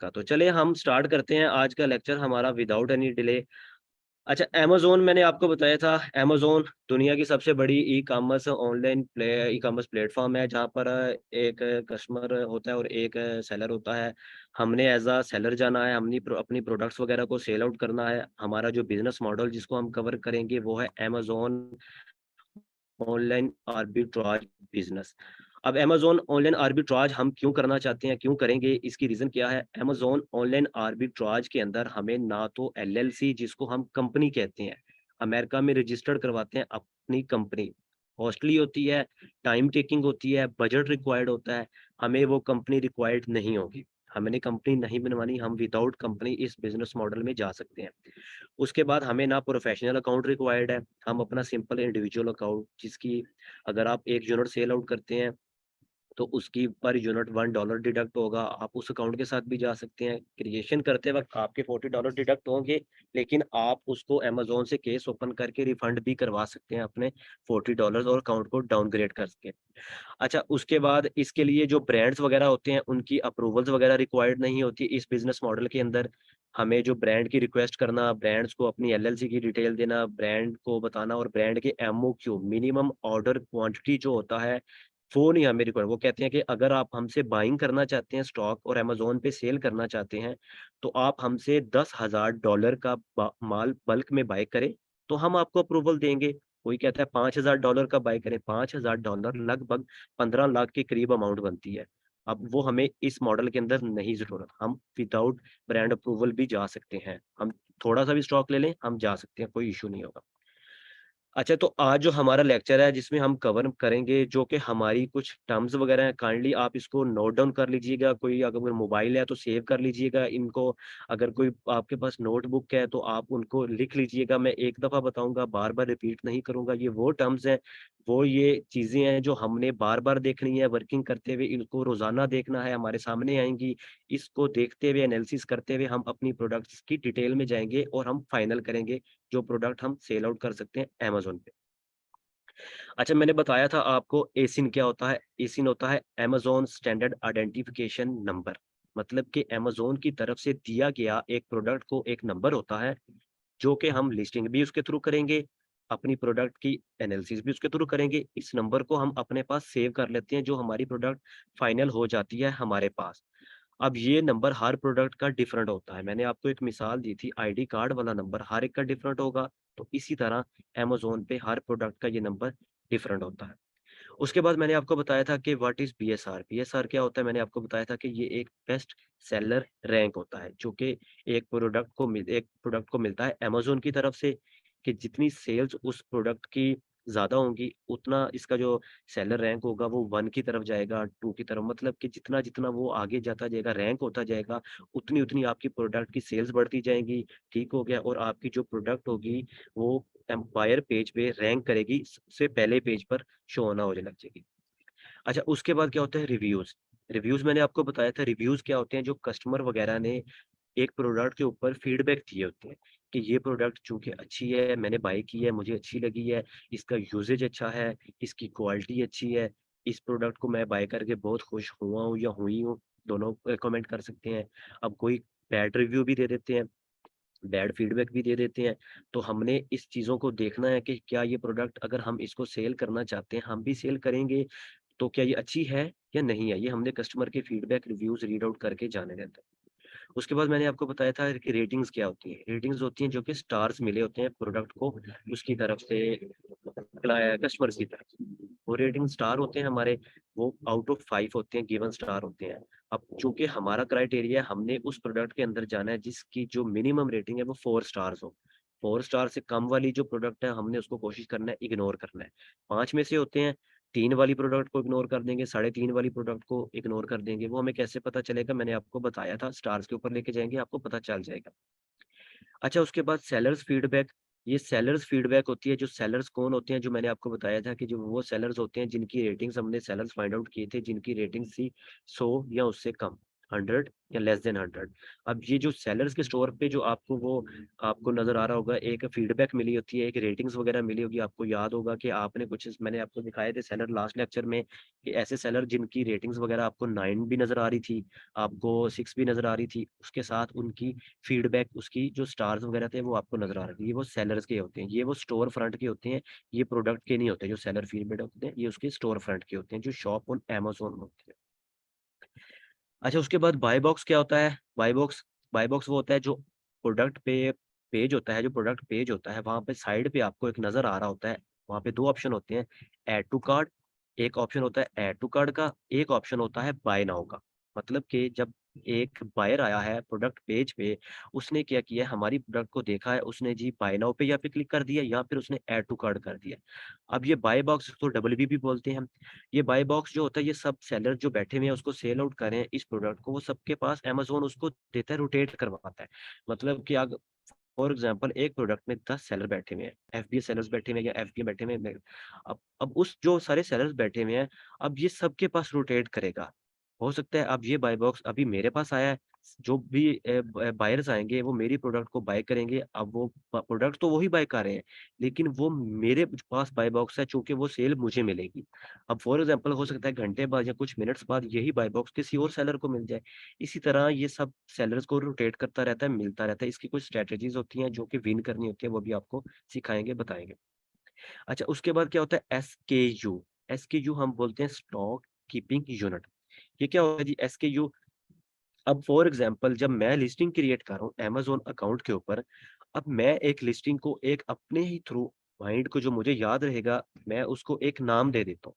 पक्का। तो चलिए हम स्टार्ट करते हैं आज का लेक्चर हमारा विदाउट एनी डिले। अच्छा, अमेज़न मैंने आपको बताया था, अमेज़न दुनिया की सबसे बड़ी ई-कॉमर्स ऑनलाइन ई-कॉमर्स प्लेटफ़ॉर्म है, जहाँ पर एक कस्टमर होता है और एक सेलर होता है। हमने एज़ अ सेलर जाना है, हमने अपनी प्रोडक्ट्स वगैरह को सेल आउट करना है। हमारा जो बिज़नेस मॉडल जिसको हम कवर करेंगे वो है अमेज़न ऑनलाइन आर्बिट्राज बिज़नेस। अब अमेज़न ऑनलाइन आर्बिट्राज हम क्यों करना चाहते हैं, क्यों करेंगे, इसकी रीज़न क्या है? अमेज़न ऑनलाइन आर्बिट्राज के अंदर हमें ना तो एलएलसी जिसको हम कंपनी कहते हैं, अमेरिका में रजिस्टर्ड करवाते हैं अपनी कंपनी, कॉस्टली होती है, टाइम टेकिंग होती है, बजट रिक्वायर्ड होता है, हमें वो कंपनी रिक्वायर्ड नहीं होगी। हमने कंपनी नहीं बनवानी, हम विदाउट कंपनी इस बिज़नेस मॉडल में जा सकते हैं। उसके बाद हमें ना प्रोफेशनल अकाउंट रिक्वायर्ड है, हम अपना सिंपल इंडिविजुअल अकाउंट जिसकी अगर आप 1 यूनिट सेल आउट करते हैं, तो उसकी पर यूनिट $1 डिडक्ट होगा। आप उस अकाउंट के साथ भी जा सकते हैं। क्रिएशन करते वक़्त आपके $40 डिडक्ट होंगे, लेकिन आप उसको अमेज़न से केस ओपन करके रिफंड भी करवा सकते हैं अपने $40 और अकाउंट को डाउनग्रेड करके। अच्छा, उसके बाद इसके लिए जो ब्रांड्स वगैरह होते हैं, उनकी अप्रूवल्स वगैरह रिक्वायर्ड नहीं होती इस बिज़नेस मॉडल के अंदर। हमें जो ब्रांड की रिक्वेस्ट करना, ब्रांड्स को अपनी एलएलसी की डिटेल देना, ब्रांड को बताना और ब्रांड के एमओक्यू मिनिमम ऑर्डर क्वांटिटी जो होता है, वो नहीं हमें रिक्वायर्ड। वो कहते हैं कि अगर आप हमसे बाइंग करना चाहते हैं स्टॉक और अमेज़न पे सेल करना चाहते हैं, तो आप हमसे $10,000 का माल बल्क में बाय करें, तो हम आपको अप्रूवल देंगे। कोई कहता है $5,000 का बाय करें, $5,000 लगभग 15 लाख के करीब अमाउंट बनती है। अब वो हमें इस मॉडल के अंदर नहीं ज़रूरत, हम विदाउट ब्रांड अप्रूवल भी जा सकते हैं। हम थोड़ा-सा भी स्टॉक ले लें, हम जा सकते हैं, कोई इश्यू नहीं होगा। अच्छा, तो आज जो हमारा लेक्चर है जिसमें हम कवर करेंगे जो कि हमारी कुछ टर्म्स वगैरह हैं, काइंडली आप इसको नोट डाउन कर लीजिएगा। कोई अगर मोबाइल है तो सेव कर लीजिएगा इनको। अगर कोई आपके पास नोटबुक है तो आप उनको लिख लीजिएगा। मैं एक दफ़ा बताऊँगा, बार-बार रिपीट नहीं करूँगा। ये वो टर्म्स हैं, वो ये चीज़ें हैं जो हमने बार-बार देखनी है वर्किंग करते हुए, इनको रोज़ाना देखना है, हमारे सामने आएँगी। इसको देखते हुए एनालिसिस करते हुए हम अपनी प्रोडक्ट्स की डिटेल में जाएँगे और हम फाइनल करेंगे जो प्रोडक्ट हम सेल आउट कर सकते हैं अमेज़न पे। अच्छा, मैंने बताया था आपको एसिन क्या होता है? एसिन होता है अमेज़न स्टैंडर्ड आइडेंटिफिकेशन नंबर। मतलब कि अमेज़न की तरफ से दिया गया एक प्रोडक्ट को एक नंबर होता है, जो कि हम लिस्टिंग भी उसके थ्रू करेंगे, अपनी प्रोडक्ट की एनालिसिस भी उसके थ्रू करेंगे। इस नंबर को हम अपने पास सेव कर लेते हैं, जो हमारी प्रोडक्ट फाइनल हो जाती है हमारे पास। अब ये नंबर हर प्रोडक्ट का डिफरेंट होता है। मैंने आपको एक मिसाल दी थी आईडी कार्ड वाला नंबर हर एक का डिफरेंट होगा, तो इसी तरह अमेज़न पे हर प्रोडक्ट का ये नंबर डिफरेंट होता है। उसके बाद मैंने आपको बताया था कि व्हाट इज़ बीएसआर? बीएसआर क्या होता है? मैंने आपको बताया था कि ये एक बेस्ट सेलर रैंक होता है, जो कि एक प्रोडक्ट को मिलता है अमेज़न की तरफ से कि जितनी सेल्स उस प्रोडक्ट की ज़्यादा होंगी, उतना इसका जो सेलर रैंक होगा वो 1 की तरफ जाएगा, 2 की तरफ, मतलब कि जितना-जितना वो आगे जाता जाएगा, रैंक होता जाएगा, उतनी-उतनी आपकी प्रोडक्ट की सेल्स बढ़ती जाएँगी, ठीक हो गया? और आपकी जो प्रोडक्ट होगी, वो एम्पायर पेज पे रैंक करेगी, सबसे पहले पेज पर शो होना होने लग जाएगी। अच्छा, उसके बाद क्या होता है रिव्यूज़। रिव्यूज़ मैंने आपको बताया था, रिव्यूज़ क्या होते हैं, जो कस्टमर वगैरह ने एक प्रोडक्ट के ऊपर फीडबैक दिए होते हैं कि ये प्रोडक्ट चूँकि अच्छी है, मैंने बाय की है, मुझे अच्छी लगी है, इसका यूसेज अच्छा है, इसकी क्वालिटी अच्छी है, इस प्रोडक्ट को मैं बाय करके बहुत खुश हुआ हूँ या हुई हूँ, दोनों कमेंट कर सकते हैं। अब कोई बैड रिव्यू भी दे देते हैं, बैड फीडबैक भी दे देते हैं, तो हमने इस चीज़ों को देखना है कि क्या ये प्रोडक्ट अगर हम इसको सेल करना चाहते हैं, हम भी सेल करेंगे, तो क्या ये अच्छी है या नहीं है? ये हमने कस्टमर के फीडबैक, रिव्यूज़ रीड आउट करके जाने रहता है। उसके बाद मैंने आपको बताया था कि रेटिंग्स क्या होती हैं। रेटिंग्स होती हैं जो कि स्टार्स मिले होते हैं प्रोडक्ट को उसकी तरफ से कस्टमर्स की तरफ से। वो रेटिंग स्टार होते हैं हमारे, वो आउट ऑफ 5 होते हैं, गिवन स्टार होते हैं। अब चूँकि हमारा क्राइटेरिया हमने उस प्रोडक्ट के अंदर जाना है जिसकी जो मिनिमम रेटिंग है वो 4 स्टार्स हो। 4 स्टार से कम वाली जो प्रोडक्ट है हमने उसको कोशिश करना है इग्नोर करना है। 5 में से होते हैं, 3 वाली प्रोडक्ट को इग्नोर कर देंगे, साढ़े 3 वाली प्रोडक्ट को इग्नोर कर देंगे। वो हमें कैसे पता चलेगा? मैंने आपको बताया था, स्टार्स के ऊपर लेके जाएँगे, आपको पता चल जाएगा। अच्छा, उसके बाद सेलर्स फीडबैक। ये सेलर्स फीडबैक होती है, जो सेलर्स कौन होते हैं? जो मैंने आपको बताया था कि जो वो सेलर्स होते हैं जिनकी रेटिंग्स हमने सेलर्स फाइंड आउट किए थे, जिनकी रेटिंग्स थी 100 या उससे कम। 100 या लेस देन 100। अब ये जो सेलर्स के स्टोर पे जो आपको वो आपको नजर आ रहा होगा, एक फीडबैक मिली होती है, एक रेटिंग्स वगैरह मिली होगी। आपको याद होगा कि आपने कुछ मैंने आपको दिखाए थे सेलर लास्ट लेक्चर में, कि ऐसे सेलर जिनकी रेटिंग्स वगैरह आपको 9 भी नजर आ रही थी, आपको 6 भी नजर आ रही थी, उसके साथ उनकी फीडबैक, उसकी जो स्टार्स वगैरह थे वो आपको नजर आ रहे थे। ये वो सेलर्स के होते हैं, ये वो स्टोर फ्रंट के होते हैं, ये प्रोडक्ट के नहीं होते। जो सेलर फीडबैक होते हैं ये उसके स्टोर फ्रंट के होते हैं, जो शॉप ऑन Amazon में होते हैं। अच्छा, उसके बाद बाय बॉक्स क्या होता है? बाय बॉक्स वो होता है जो प्रोडक्ट पे पेज होता है, जो प्रोडक्ट पेज होता है वहां पे साइड पे आपको एक नजर आ रहा होता है। वहां पे दो ऑप्शन होते हैं, ऐड टू कार्ट। एक ऑप्शन होता है ऐड टू कार्ट का, एक ऑप्शन होता है बाय नाउ का। मतलब कि जब एक बायर आया है प्रोडक्ट पेज पे, उसने क्या किया, हमारी प्रोडक्ट को देखा है, उसने जी बाय नाउ पे या पे क्लिक कर दिया, या फिर उसने ऐड टू कार्ट कर दिया। अब ये बाय बॉक्स को डब्ल्यू भी बोलते हैं। ये बाय बॉक्स जो होता है, ये सब सेलर जो बैठे हुए हैं उसको सेल आउट करें इस प्रोडक्ट को, वो सबके पास अमेज़न उसको देता है, रोटेट करवाता है। मतलब कि अगर फॉर एग्जांपल एक प्रोडक्ट में 10 सेलर बैठे हुए हैं, एफबीए सेलर्स बैठे हुए हैं या एफबीए बैठे हुए हैं। अब उस जो सारे सेलर्स बैठे हुए हैं, अब ये सबके पास रोटेट करेगा। हो सकता है अब ये बाय बॉक्स अभी मेरे पास आया है, जो भी बायर्स आएंगे वो मेरी प्रोडक्ट को बाय करेंगे। अब वो प्रोडक्ट तो वही बाय कर रहे हैं, लेकिन वो मेरे पास बाय बॉक्स है, चूंकि वो सेल मुझे मिलेगी। अब फॉर एग्जांपल हो सकता है घंटे बाद या कुछ मिनट्स बाद यही बाय बॉक्स किसी और सेलर को मिल जाए। इसी तरह ये सब सेलर्स को रोटेट करता रहता है, मिलता रहता है। इसकी कुछ स्ट्रेटजीज होती हैं जो कि विन करनी होती है, वो भी आपको सिखाएंगे, बताएंगे। अच्छा, उसके बाद क्या होता है? एसकेयू। एसकेयू हम बोलते हैं स्टॉक कीपिंग यूनिट। ये क्या होता है जी एसकेयू? अब फॉर एग्जांपल जब मैं लिस्टिंग क्रिएट कर रहा हूँ Amazon अकाउंट के ऊपर, अब मैं एक लिस्टिंग को एक अपने ही थ्रू माइंड को जो मुझे याद रहेगा, मैं उसको एक नाम दे देता हूँ।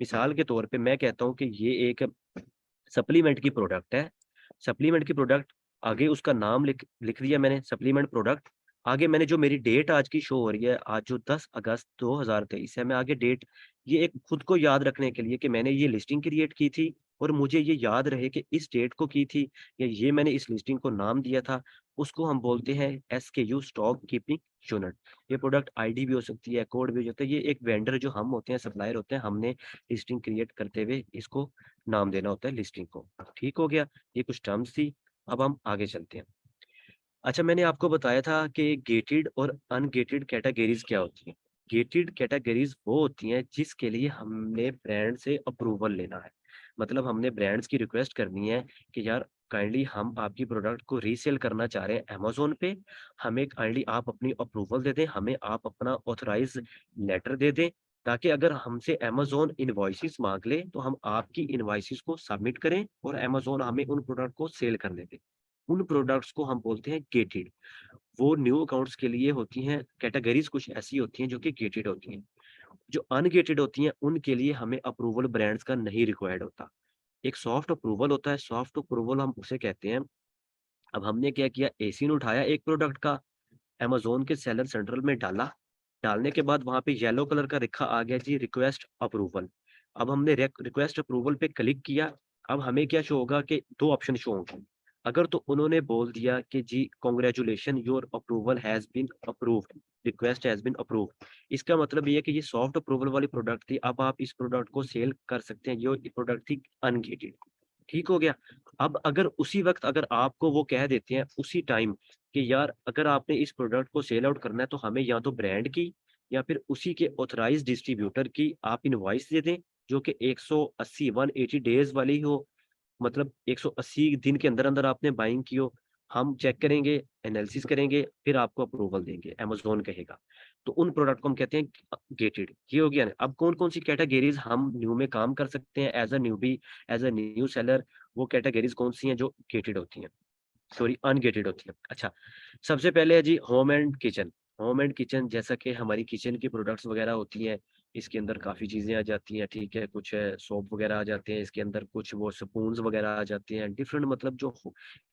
मिसाल के तौर पे मैं कहता हूँ कि ये एक सप्लीमेंट की प्रोडक्ट है। सप्लीमेंट की प्रोडक्ट, आगे उसका नाम लिख लिख दिया मैंने, सप्लीमेंट प्रोडक्ट। आगे मैंने जो मेरी डेट आज की शो हो रही है, आज जो 10 अगस्त 2023 है, मैं आगे डेट, ये एक खुद को याद रखने के लिए कि मैंने ये लिस्टिंग क्रिएट की थी और मुझे ये याद रहे कि इस डेट को की थी, या ये मैंने इस लिस्टिंग को नाम दिया था, उसको हम बोलते हैं एसकेयू, स्टॉक कीपिंग यूनिट। ये प्रोडक्ट आईडी भी हो सकती है, कोड भी हो सकता है। ये एक वेंडर जो हम होते हैं, सप्लायर होते हैं, हमने लिस्टिंग क्रिएट करते हुए इसको नाम देना होता है लिस्टिंग को। ठीक हो गया? ये कुछ टर्म्स थी। अब हम आगे चलते हैं। अच्छा, मैंने आपको बताया था कि गेटेड और अनगेटेड कैटेगरीज क्या होती हैं। गेटेड कैटेगरीज वो होती हैं जिसके लिए हमने ब्रांड से अप्रूवल लेना है। मतलब हमने ब्रांड्स की रिक्वेस्ट करनी है कि यार काइंडली हम आपकी प्रोडक्ट को रीसेल करना चाह रहे हैं अमेज़न पे, हमें काइंडली आप अपनी अप्रूवल दे दें, हमें आप अपना ऑथराइज लेटर दे दें, ताकि अगर हमसे अमेज़न इनवॉइसेस मांग ले तो हम आपकी इनवॉइसेस को सबमिट करें और अमेज़न हमें उन प्रोडक्ट को सेल करने दें। उन प्रोडक्ट्स को हम बोलते हैं गेटेड। वो न्यू अकाउंट्स के लिए होती हैं, कैटेगरीज कुछ ऐसी होती हैं जो कि गेटेड होती हैं। जो अनगेटेड होती हैं उनके लिए हमें अप्रूवल ब्रांड्स का नहीं रिक्वायर्ड होता। एक सॉफ्ट अप्रूवल होता है, सॉफ्ट अप्रूवल हम उसे कहते हैं। अब हमने क्या किया, एसी ने उठाया एक प्रोडक्ट का, अमेज़न के सेलर सेंट्रल में डाला, डालने के बाद वहाँ पे येलो कलर का लिखा आ गया जी रिक्वेस्ट अप्रूवल। अब हमने रिक्वेस्ट अप्रूवल पे क्लिक किया। अब हमें क्या शो होगा कि 2 ऑप्शन शो होंगे। अगर तो उन्होंने बोल दिया कि जी congratulation your approval has been approved, request has been approved. इसका मतलब ये है कि ये सॉफ्ट अप्रूवल वाली प्रोडक्ट थी, अब आप इस प्रोडक्ट को सेल कर सकते हैं। ये प्रोडक्ट थी अनगेटेड। ठीक हो गया? अब अगर उसी वक़्त अगर आपको वो कह देते हैं उसी टाइम कि यार अगर आपने इस प्रोडक्ट को सेल आउट करना है तो हमें या तो ब्रांड की या फिर उसी के ऑथराइज्ड डिस्ट्रीब्यूटर की आप इनवॉइस दे दें, जो कि 180 180 डेज़ वाली हो। मतलब 180 दिन के अंदर-अंदर आपने बाइंग की हो। हम चेक करेंगे, एनालिसिस करेंगे, फिर आपको अप्रूवल देंगे, अमेज़न कहेगा। तो उन प्रोडक्ट को हम कहते हैं गेटेड। ये हो गया ना। अब कौन-कौन सी कैटेगरीज़ हम न्यू में काम कर सकते हैं as a newbie, as a new seller, वो कैटेगरीज़ कौन-सी हैं जो गेटेड होती हैं? सॉरी, अनगेटेड होती है। अच्छा, सबसे पहले है जी home and kitchen. Home and kitchen जैसा कि हमारी किचन की प्रोडक्ट्स वगैरह होती हैं, इसके अंदर काफ़ी चीज़ें आ जाती हैं, ठीक है? कुछ सोप वगैरह आ जाते हैं, इसके अंदर कुछ वो स्पून्स वगैरह आ जाते हैं, डिफरेंट मतलब जो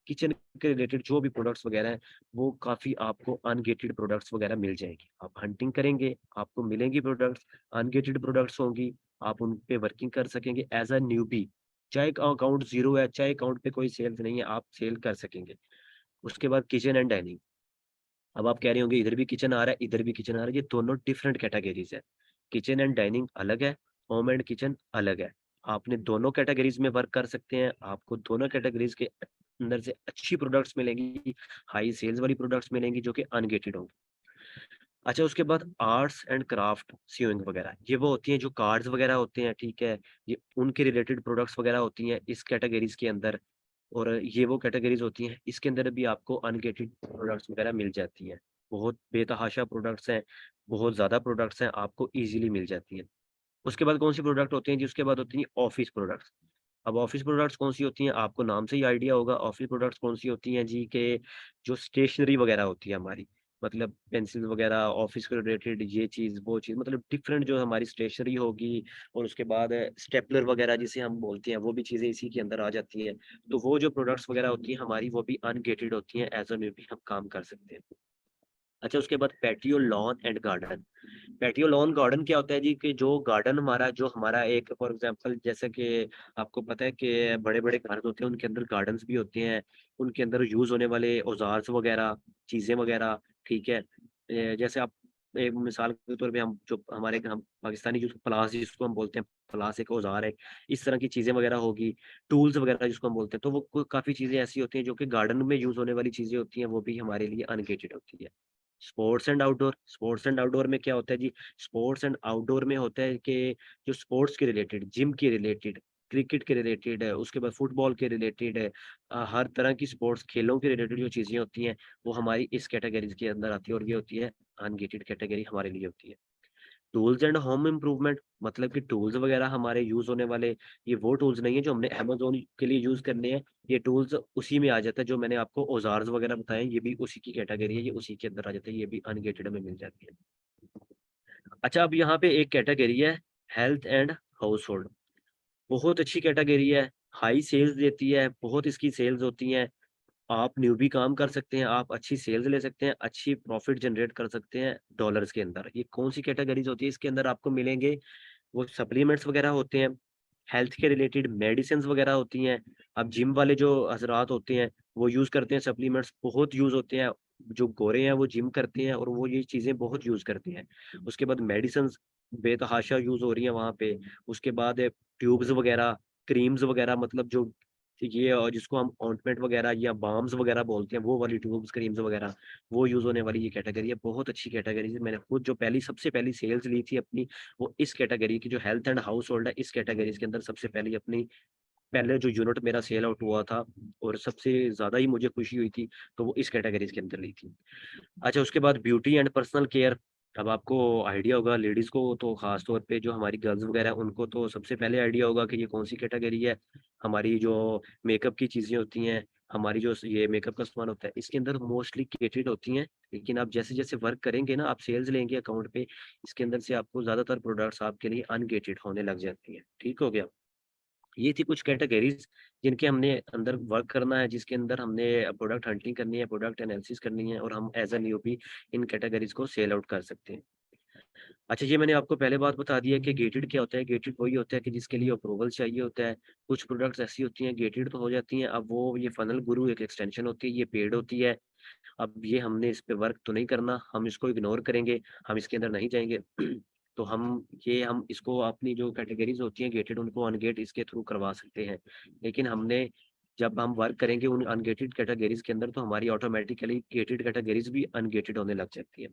किचन के रिलेटेड जो भी प्रोडक्ट्स वगैरह हैं, वो काफ़ी आपको अनगेटेड प्रोडक्ट्स वगैरह मिल जाएँगी। आप हंटिंग करेंगे, आपको मिलेंगी प्रोडक्ट्स, अनगेटेड प्रोडक्ट्स होंगी, आप उन पे वर्किंग कर सकेंगे एज़ अ न्यूबी। चाहे अकाउंट ज़ीरो है, चाहे अकाउंट पे कोई सेल्स नहीं है, आप सेल कर सकेंगे। उसके बाद किचन एंड डाइनिंग। अब आप कह रहे होंगे इधर भी किचन आ रहा है, इधर भी किचन आ रहा है, ये दोनों डिफरेंट कैटेगरीज़ है। किचन एंड डाइनिंग अलग है, होम एंड किचन अलग है। आपने दोनों कैटेगरीज़ में वर्क कर सकते हैं, आपको दोनों कैटेगरीज़ के अंदर से अच्छी प्रोडक्ट्स मिलेंगी, हाई सेल्स वाली प्रोडक्ट्स मिलेंगी जो कि अनगेटेड होंगी। अच्छा, उसके बाद आर्ट्स एंड क्राफ्ट स्यूइंग वगैरह, ये वो होती हैं जो कार्ड्स वगैरह होते हैं, ठीक है? ये उनके रिलेटेड प्रोडक्ट्स वगैरह होती हैं इस कैटेगरीज़ के अंदर, और ये वो कैटेगरीज़ होती हैं, इसके अंदर भी आपको अनगेटेड प्रोडक्ट्स वगैरह मिल जाती हैं। बहुत बेतहाशा प्रोडक्ट्स हैं, बहुत ज़्यादा प्रोडक्ट्स हैं, आपको ईज़िली मिल जाती हैं। उसके बाद कौन-सी प्रोडक्ट होती हैं जी? उसके बाद होती हैं ऑफ़िस प्रोडक्ट्स। अब ऑफ़िस प्रोडक्ट्स कौन-सी होती हैं? आपको नाम से ही आइडिया होगा, ऑफ़िस प्रोडक्ट्स कौन-सी होती हैं जी, के जो स्टेशनरी वगैरह होती है हमारी, मतलब पेंसिल वगैरह, ऑफ़िस के रिलेटेड ये चीज़, वो चीज़, मतलब डिफरेंट जो हमारी स्टेशनरी होगी, और उसके बाद स्टेपलर वगैरह जिसे हम बोलते हैं, वो भी चीज़ें इसी के अंदर आ जाती हैं। तो वो जो प्रोडक्ट्स वगैरह होती हैं हमारी, वो भी अनगेटेड होती हैं, ऐज़ अ में भी हम काम कर सकते हैं। अच्छा, उसके बाद patio, lawn and garden. Patio lawn garden क्या होता है जी, कि जो गार्डन हमारा, जो हमारा एक फॉर एग्जांपल, जैसे कि आपको पता है कि बड़े-बड़े घर होते हैं, उनके अंदर गार्डन्स भी होते हैं, उनके अंदर यूज़ होने वाले औज़ार्स वगैरह, चीज़ें वगैरह, ठीक है? जैसे आप एक मिसाल के तौर पे, हम जो हमारे हम पाकिस्तानी जो पलास जिसको हम बोलते हैं, पलास एक औज़ार है, इस तरह की चीज़ें वगैरह होगी, टूल्स वगैरह जिसको हम बोलते हैं, तो वो काफ़ी चीज़ें ऐसी होती हैं जो कि गार्डन में यूज़ होने वाली चीज़ें होती हैं, वो भी हमारे लिए अनगेटेड होती है। स्पोर्ट्स एंड आउटडोर में क्या होता है जी, स्पोर्ट्स एंड आउटडोर में होता है कि जो स्पोर्ट्स के रिलेटेड, जिम के रिलेटेड, क्रिकेट के रिलेटेड है, उसके बाद फुटबॉल के रिलेटेड है, हर तरह की स्पोर्ट्स खेलों के रिलेटेड जो चीज़ें होती हैं, वो हमारी इस कैटेगरीज़ के अंदर आती है, और ये होती है अनगेटेड कैटेगरी हमारे लिए होती है। टूल्स एंड होम इम्प्रूवमेंट, मतलब कि टूल्स वगैरह हमारे यूज़ होने वाले, ये वो टूल्स नहीं है जो हमने अमेज़न के लिए यूज़ करने हैं, ये टूल्स उसी में आ जाता है, जो मैंने आपको औज़ार्स वगैरह बताए, ये भी उसी की कैटेगरी है, ये उसी के अंदर आ जाता है, ये भी अनगेटेड में मिल जाती है। अच्छा, अब यहाँ पे एक कैटेगरी है हेल्थ एंड हाउसहोल्ड, बहुत अच्छी कैटेगरी है, हाई सेल्स देती है, बहुत इसकी सेल्स होती हैं, आप न्यूबी काम कर सकते हैं, आप अच्छी सेल्स ले सकते हैं, अच्छी प्रॉफिट जनरेट कर सकते हैं डॉलर्स के अंदर। ये कौन-सी कैटेगरीज़ होती है? इसके अंदर आपको मिलेंगे, वो सप्लीमेंट्स वगैरह होते हैं, हेल्थ के रिलेटेड मेडिसिन्स वगैरह होती हैं। अब जिम वाले जो हज़रात होते हैं, वो यूज़ करते हैं सप्लीमेंट्स, बहुत यूज़ होते हैं। जो गोरे हैं वो जिम करते हैं, और वो ये चीज़ें बहुत यूज़ करते हैं। उसके बाद मेडिसिन्स बेतहाशा यूज़ हो रही हैं वहाँ पे। उसके बाद ट्यूब्स वगैरह, क्रीम्स वगैरह, मतलब जो ये जिसको हम ऑइंटमेंट वगैरह या बाल्म्स वगैरह बोलते हैं, वो वाली ट्यूब्स, क्रीम्स वगैरह, वो यूज़ होने वाली ये कैटेगरी है। बहुत अच्छी कैटेगरी है। मैंने खुद जो पहली सबसे पहली सेल्स ली थी अपनी, वो इस कैटेगरी की, जो हेल्थ एंड हाउस होल्ड है, इस कैटेगरीज़ के अंदर सबसे पहले अपनी, पहले जो यूनिट मेरा सेल आउट हुआ था, और सबसे ज़्यादा ही मुझे खुशी हुई थी, तो वो इस कैटेगरीज़ के अंदर ली थी। अच्छा, उसके बाद ब्यूटी एंड पर्सनल केयर। अब आपको आइडिया होगा, लेडीज़ को तो ख़ास तौर पे, जो हमारी गर्ल्स वगैरह हैं, उनको तो सबसे पहले आइडिया होगा कि ये कौन-सी कैटेगरी है। हमारी जो मेकअप की चीज़ें होती हैं, हमारी जो ये मेकअप का सामान होता है, इसके अंदर मोस्टली केटेड होती हैं। लेकिन आप जैसे-जैसे वर्क करेंगे ना, आप सेल्स लेंगे अकाउंट पे, इसके अंदर से आपको ज़्यादातर प्रोडक्ट्स आपके लिए अनगेटेड होने लग जाती हैं। ठीक हो गया? ये थी कुछ कैटेगरीज़ जिनके हमने अंदर वर्क करना है, जिसके अंदर हमने प्रोडक्ट हंटिंग करनी है, प्रोडक्ट एनालिसिस करनी है, और हम as a newbie in categories को सेल आउट कर सकते हैं। अच्छा, ये मैंने आपको पहले बात बता दी है कि गेटेड क्या होता है। गेटेड वही होता है कि जिसके लिए अप्रूवल चाहिए होता है। कुछ प्रोडक्ट्स ऐसी होती हैं, गेटेड तो हो जाती हैं, अब वो ये फनल गुरु एक एक्सटेंशन होती है, ये पेड होती है। अब ये हमने इस पे वर्क तो नहीं करना, हम इसको इग्नोर करेंगे, हम इसके अंदर नहीं जाएँगे। तो हम इसको अपनी जो कैटेगरीज़ होती हैं गेटेड, उनको अनगेट इसके थ्रू करवा सकते हैं। लेकिन हमने जब हम वर्क करेंगे उन अनगेटेड कैटेगरीज़ के अंदर, तो हमारी ऑटोमैटिकली गेटेड कैटेगरीज़ भी अनगेटेड होने लग जाती हैं।